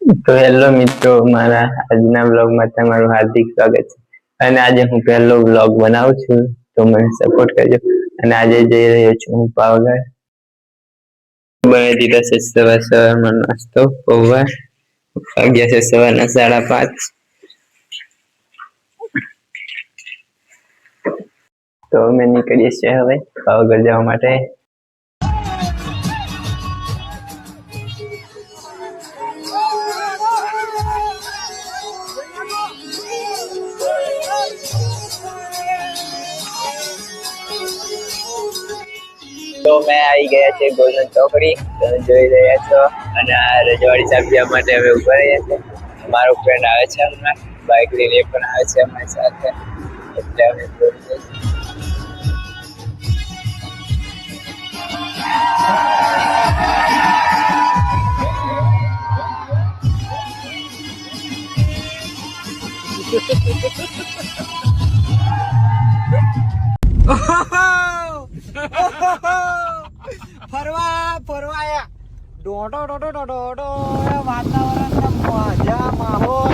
તો હેલો મિત્રો, મારા આજના બ્લોગમાં તમારું હાર્દિક સ્વાગત છે. અને આજે હું પહેલો બ્લોગ બનાવું છું, તો મને સપોર્ટ કરજો. અને આજે જઈ રહ્યો છું હું પાવાગઢ. બનાવી દીધા છે સવારમાં નાસ્તો પૌવા. વાગ્યા છે સવારના 5:30. તો અમે નીકળીએ છીએ હવે પાવાગઢ જવા માટે. તો મેં આવી ગયા છે ગોલ્ડન ચોકડી, તમે જોઈ રહ્યા છો. અને આ રજવાડી સાહેબ માટે અમે ઉભા રહ્યા છે. મારો ફ્રેન્ડ આવે છે હમણાં, બાઇક લઈને પણ આવે છે અમારી સાથે, એટલે અમે ફરવા ડોડો વાતાવરણ મજા માહોલ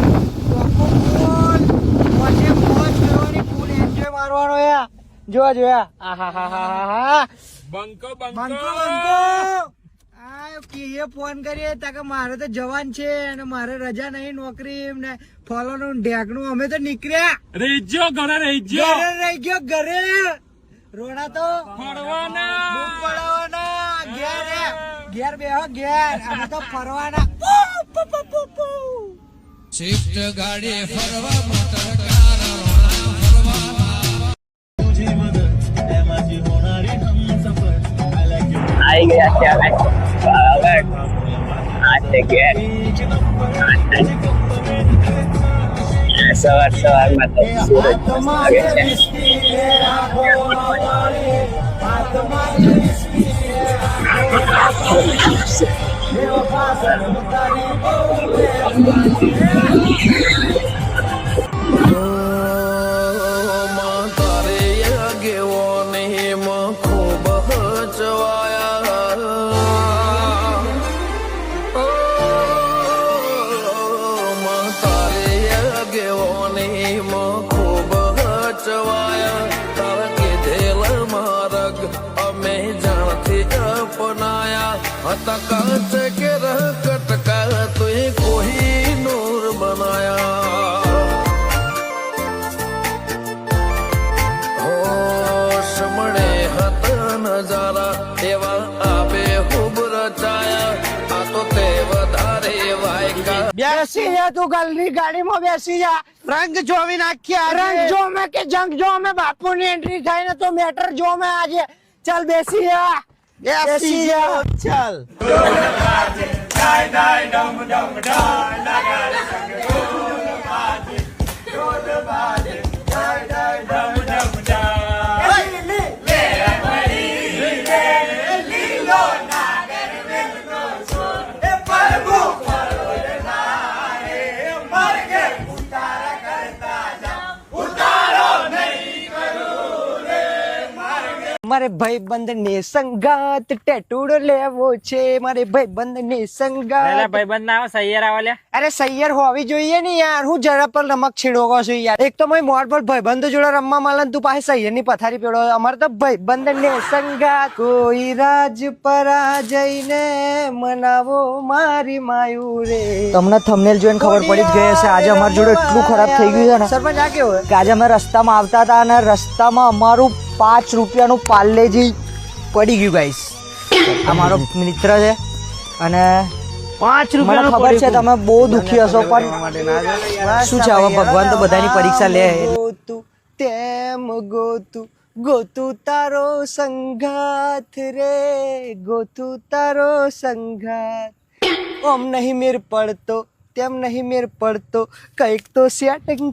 ફૂલ એન્જોય મારવાનો યા જોયા આહાહાહાહા બંકો કે ફોન કરીએ તાકે મારે તો જવાન છે અને મારે રજા નહીં નોકરી ને ફોલો નું ઢેકણું અમે તો નીકળ્યા રહી ગયો ઘરે રોડા તો ફરવાના ઘેર બેહો ઘેર અમે તો ફરવાના શિફ્ટ ગાડી ફરવા આવી ગયા છે અમે પાવાગઢ. આ છે ઘેર. સવારમાં તો સૂરજ લાગે છે. कांच के रह कटका तुझे कोई नूर बनाया होश मणे हत नजारा एवा आबे हुब रचाया आ तो ते वधारे वायका બેસી જા તું ગલની ગાડીમાં બેસી જા રંગ જોવી નાખ્યા રંગ જો મે કે જંગ જો મે બાપુની એન્ટ્રી થાય ને તો મેટર જો મે આજે ચાલ બેસી જા બેસી જા ચાલ મારે ભાઈબંધ ને સંગાત ટેટુડો લેવો છે મારે ભાઈબંધ ને સંગાત ભાઈબંધ ના સૈયર આવા અરે સૈયર હોવી જોઈએ ને યાર હું જરા પર રમક છીડોગો છું યાર એક તો મેં મોડ પર ભાઈબંધ જોડે રમવા માલે તું પાસે સૈયર ની પથારી પેડો અમારે તો ભાઈબંધ ને સંગાત કોઈ રાજ પરાજયને મનાવો મારી માયુ રે તમને થંબનેલ જોઈને ખબર પડી જ ગઈ હશે આજે અમારી જોડે એટલું ખરાબ થઈ ગયું છે ને સરપંચ આ કેવું કે આજે અમે રસ્તામાં આવતા હતા અને રસ્તામાં અમારું 5 રૂપિયાનું પાર્લેજી પડી ગયું ગાઈસ આ મારો મિત્ર છે અને 5 રૂપિયાનું ખબર છે તમે બહુ દુખી હશો પણ શું છે હવે ભગવાન તો બધાની પરીક્ષા લે ગોતું તેમ ગોતું તારો સંગાથ રે ગોતું તારો સંગાથ ઓમ નહીં મેર પડતો તેમ નહીં મેર પડતો કંઈક તો સેટિંગ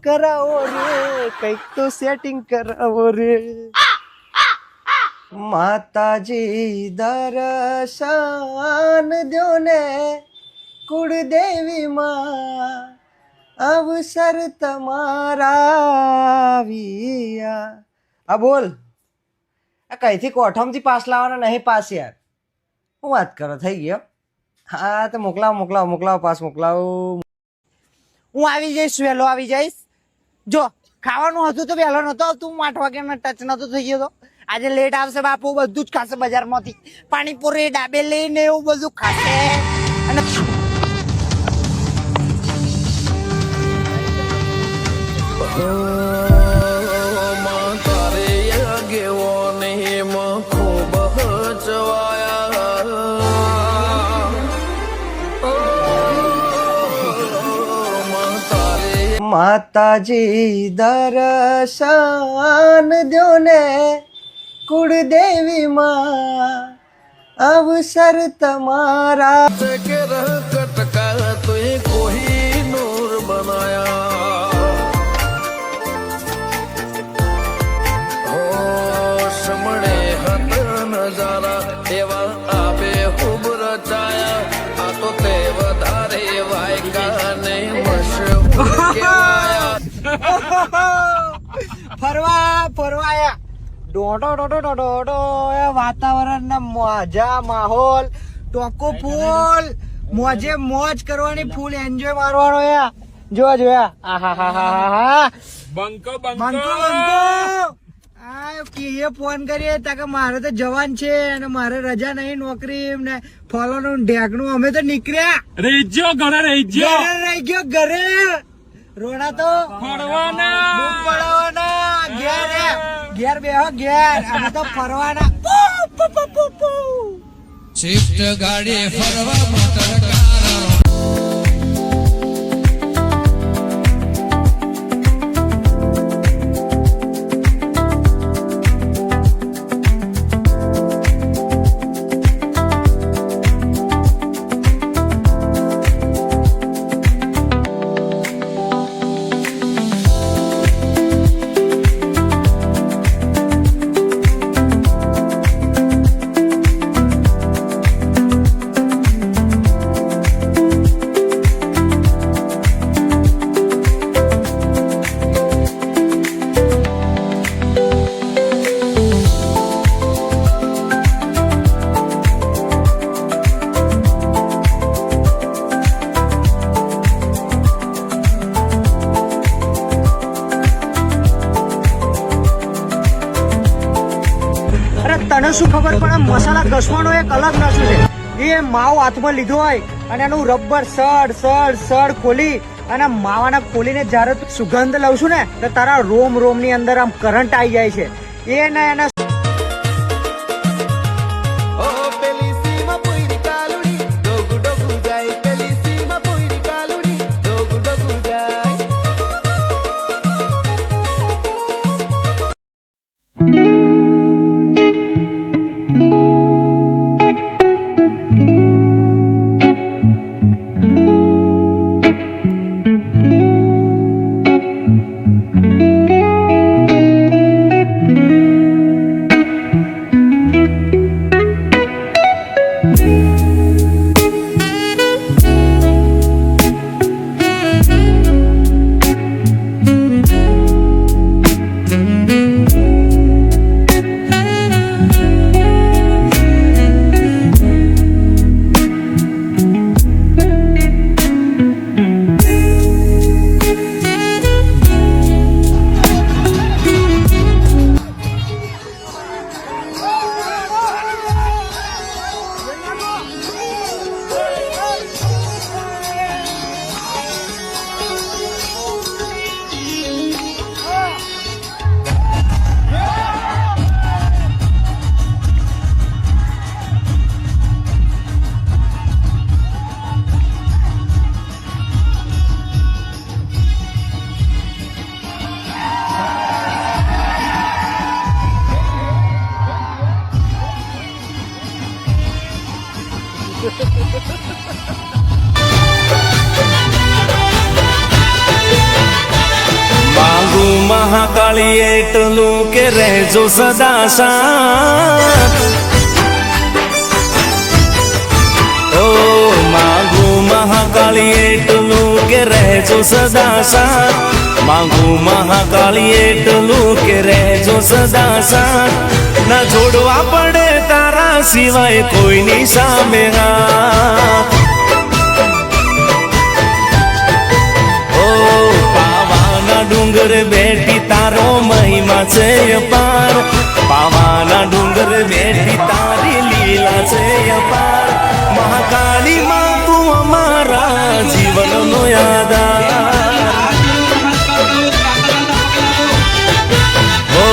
કરાવો રે માતાજી દર્શન દો ને કુળદેવી માં અવસર તમારા વિયા આ બોલ આ કઈથી કોઠમથી પાસ લાવવાના નહીં પાસ યાર હું વાત કરો થઈ ગયો હા તો મોકલાવો પાસ મોકલાવો. હું આવી જઈશ, વહેલો આવી જઈશ. જો ખાવાનું હતું તો વહેલો નતો આવતું, હું 8 વાગ્યાનો ટચ નતો થઈ ગયો તો. આજે લેટ આવશે બાપુ, બધું જ ખાશે બજારમાંથી. પાણીપુરી, દાબેલી ને એવું બધું ખાશે. અને તારે આગેવો નહીં ખૂબ જવાયા. માતાજી દર્શન દો ને, કુળદેવી માં અવસર તમારા. કે રહ કટકા તુએ કોઈ નૂર બનાયા. સમણે હત નજારા એવા આપે ખૂબ રચાયા. આ તો તે વધારે વાયકા ને મશહૂર કહેવાયા. ફરવાયા ડોડો વાતાવરણ ના મજા, માહોલ ટોકો ફૂલ, મોજે મોજ કરવાની, ફૂલ એન્જોય મારવાનો. જોયા આહાહાહાહા. બંકો કે ફોન કરીએ તાકે મારે તો જવાન છે અને મારે રજા નહીં, નોકરી ને ફોલોનું ઢેકણું. અમે તો નીકળ્યા, રહી ગયો ઘરે. રોણા તો પડવાના, ઘેર બેહો ઘેર. અમે તો ફરવાના. શિફ્ટ ગાડી ફરવા મોટર કાર. તને શું ખબર પડે, મસાલા ઘસવાનો એક અલગ નશો છે. એ માવો હાથમાં લીધો હોય અને એનું રબર સડ ખોલી અને માવાના ખોલીને જયારે તું સુગંધ લઉં છું ને તો તારા રોમ ની અંદર આમ કરંટ આવી જાય છે. એના માંગુ મહાકાળી એટલું કે રહેજો સદા સાથ. ઓ માંગુ મહાકાળી એટલું કે રહેજો સદા સાથ. માંગુ મહાકાળી એટલું કે રહેજો સદા સાથ. ના જોડવા પડે તારા સિવાય કોઈની સામે હાથ. ઓ પાવાના ડુંગર બેઠી તારો મહિમા છે અપાર. પાવાના ડુંગર બેઠી તારી લીલા છે અપાર. મહાકાળી માં તું અમારા જીવનનો આધાર. ઓ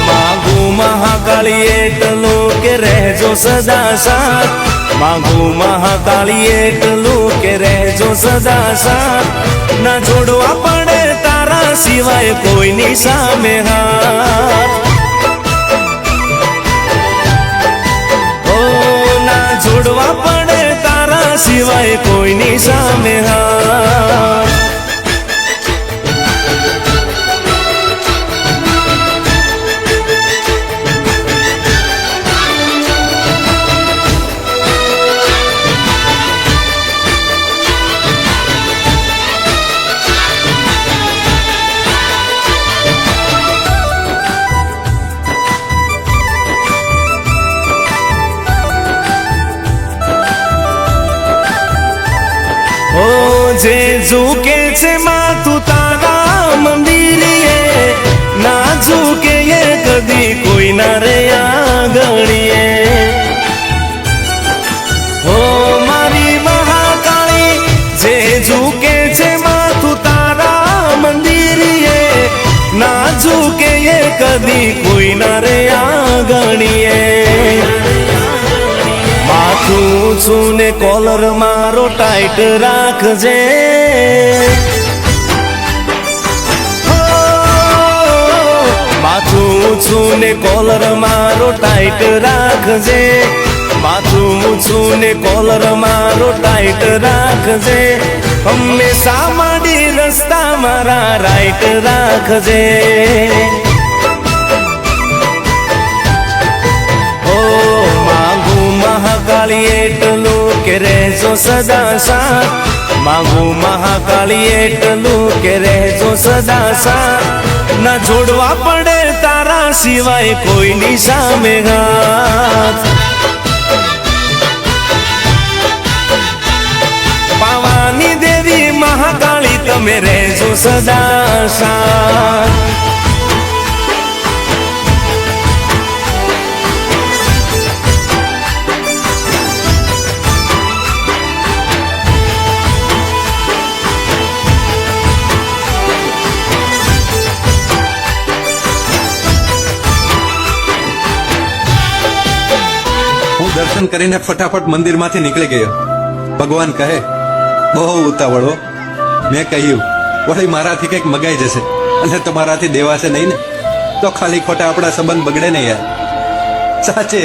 માંગુ મહાકાળી એટલું કે રહેજો સદા સાથ. માંગુ મહાકાળી એટલું કે રહેજો સદા સાથ. ના જોડવા પડે તારા સિવાય કોઈની સામે હાથ. ઓ ના જોડવા પડે તારા સિવાય કોઈની સામે હાથ. ઓ જે ઝૂકે છે માથું તારા મંદિરે, ના ઝૂકે એ કદી કોઈ ના રે આંગણીએ. ઓ મારી મહાકાળી જે ઝૂકે છે માથું તારા મંદિરે, ના ઝૂકે એ કદી કોઈ ના રે આંગણીએ. માથું ઊંચું ને કોલર મારો ટાઈટ રાખજે. હો, માથું ઊંચું ને કોલર મારો ટાઈટ રાખજે. માથું ઊંચું ને કોલર મારો ટાઈટ રાખજે. હંમેશા માડી રસ્તા મારા રાઈટ રાખજે. મહાકાળી એટલું કે રહેજો સદા સાથ. માંગુ મહાકાળી એટલું કે રહેજો સદા સાથ. ના જોડવા પડે તારા સિવાય કોઈની સામે હાથ. પાવાની દેવી મહાકાળી તમે રહેજો સદા સાથ. દર્શન કરીને ફટાફટ મંદિરમાંથી નીકળી ગયો. ભગવાન કહે બહુ ઉતાવળો. મેં કહ્યું વળી મારાથી કંઈક મગાઈ જશે અને તમારાથી દેવાશે નહીં ને, તો ખાલી ખોટા આપણા સંબંધ બગડે ને યાર. સાચે